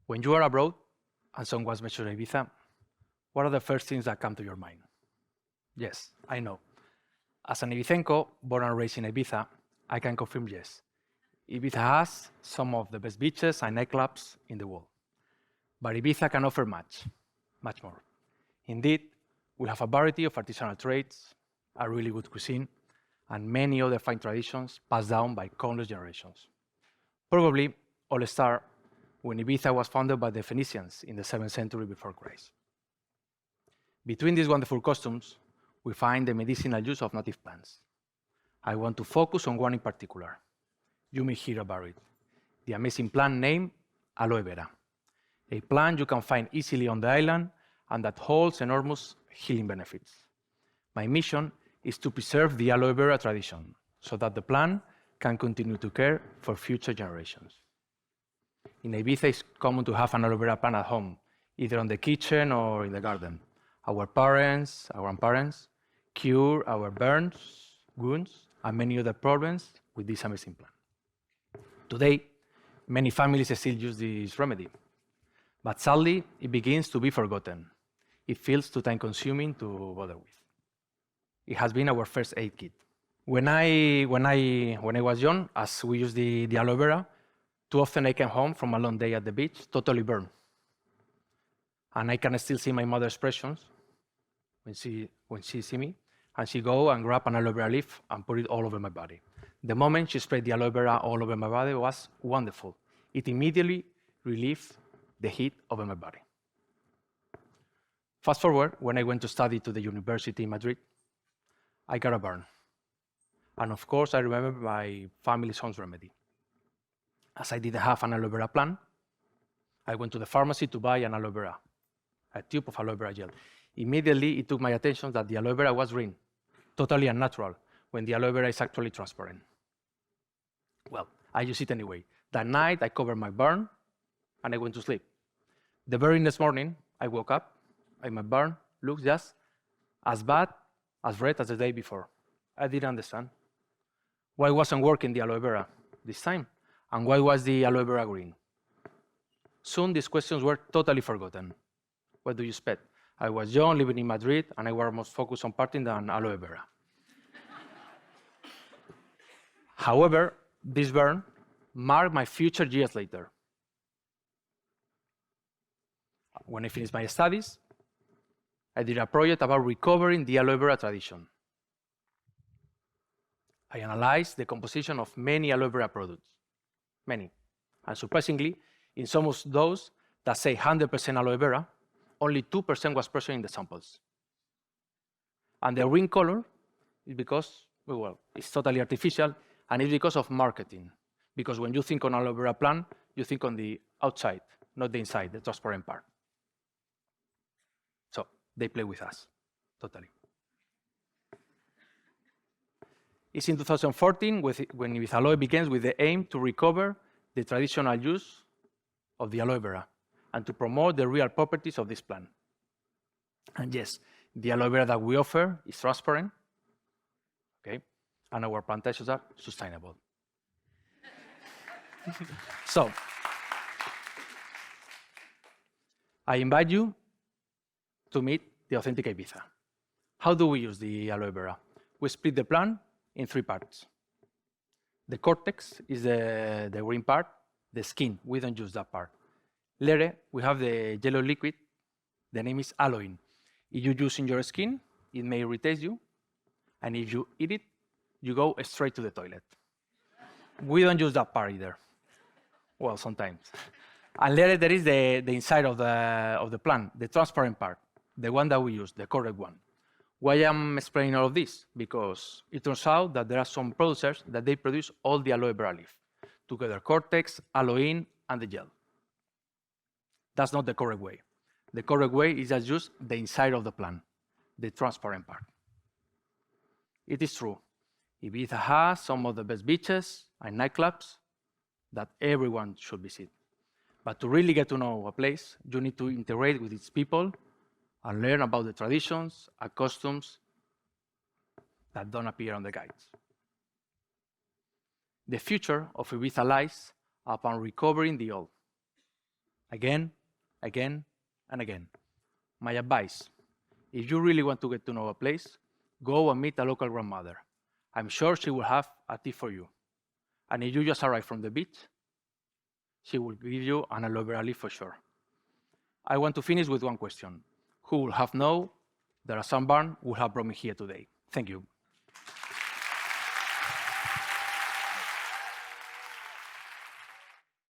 When you are abroad and someone mentions Ibiza, what are the first things that come to your mind? Yes, I know. As an Ibizenco, born and raised in Ibiza, I can confirm yes. Ibiza has some of the best beaches and nightclubs in the world. But Ibiza can offer much more. Indeed, we have a variety of artisanal trades, a really good cuisine, and many other fine traditions passed down by countless generations. Probably all started when Ibiza was founded by the Phoenicians in the 7th century before Christ. Between these wonderful customs, we find the medicinal use of native plants. I want to focus on one in particular. You may hear about it, the amazing plant named Aloe Vera, a plant you can find easily on the island and that holds enormous healing benefits. My mission is to preserve the Aloe Vera tradition so that the plant can continue to care for future generations. In Ibiza, it's common to have an aloe vera plant at home, either in the kitchen or in the garden. Our parents, our grandparents, cure our burns, wounds, and many other problems with this amazing plant. Today, many families still use this remedy, but sadly, it begins to be forgotten. It feels too time-consuming to bother with. It has been our first aid kit. When I was young, as we used the aloe vera, too often I came home from a long day at the beach, totally burned. And I can still see my mother's expressions when she see me, and she go and grab an aloe vera leaf and put it all over my body. The moment she sprayed the aloe vera all over my body was wonderful. It immediately relieved the heat over my body. Fast forward, when I went to study to the university in Madrid, I got a burn. And of course, I remember my family's home remedy. As I didn't have an aloe vera plant, I went to the pharmacy to buy an aloe vera, a tube of aloe vera gel. Immediately, it took my attention that the aloe vera was green, totally unnatural, when the aloe vera is actually transparent. Well, I used it anyway. That night, I covered my burn, and I went to sleep. The very next morning, I woke up, and my burn looked just as bad, as red as the day before. I didn't understand. Why wasn't working the aloe vera this time? And why was the aloe vera green? Soon, these questions were totally forgotten. What do you expect? I was young, living in Madrid, and I was more focused on partying than aloe vera. However, this burn marked my future years later. When I finished my studies, I did a project about recovering the aloe vera tradition. I analyzed the composition of many aloe vera products, many. And surprisingly, in some of those that say 100% aloe vera, only 2% was present in the samples. And the green color is because, well, it's totally artificial, and it's because of marketing. Because when you think on aloe vera plant, you think on the outside, not the inside, the transparent part. So they play with us, totally. It's in 2014 when Ibizaloe begins with the aim to recover the traditional use of the aloe vera and to promote the real properties of this plant. And yes, the aloe vera that we offer is transparent, okay, and our plantations are sustainable. So, I invite you to meet the authentic Ibiza. How do we use the aloe vera? We split the plant in 3 parts. The cortex is the green part, the skin, we don't use that part. Later, we have the yellow liquid, the name is aloe. If you use in your skin, it may irritate you, and if you eat it, you go straight to the toilet. We don't use that part either. Well, sometimes. And later there is the inside of the plant, the transparent part, the one that we use, the correct one. Why I'm explaining all of this? Because it turns out that there are some producers that they produce all the aloe vera leaf, together cortex, aloe, and the gel. That's not the correct way. The correct way is just use the inside of the plant, the transparent part. It is true, Ibiza has some of the best beaches and nightclubs that everyone should visit. But to really get to know a place, you need to integrate with its people and learn about the traditions and customs that don't appear on the guides. The future of Ibiza lies upon recovering the old. again, again, and again. My advice, if you really want to get to know a place, go and meet a local grandmother. I'm sure she will have a tip for you. And if you just arrive from the beach, she will give you an aloe vera leaf for sure. I want to finish with one question. Who would have known that a sunburn would have brought me here today? Thank you.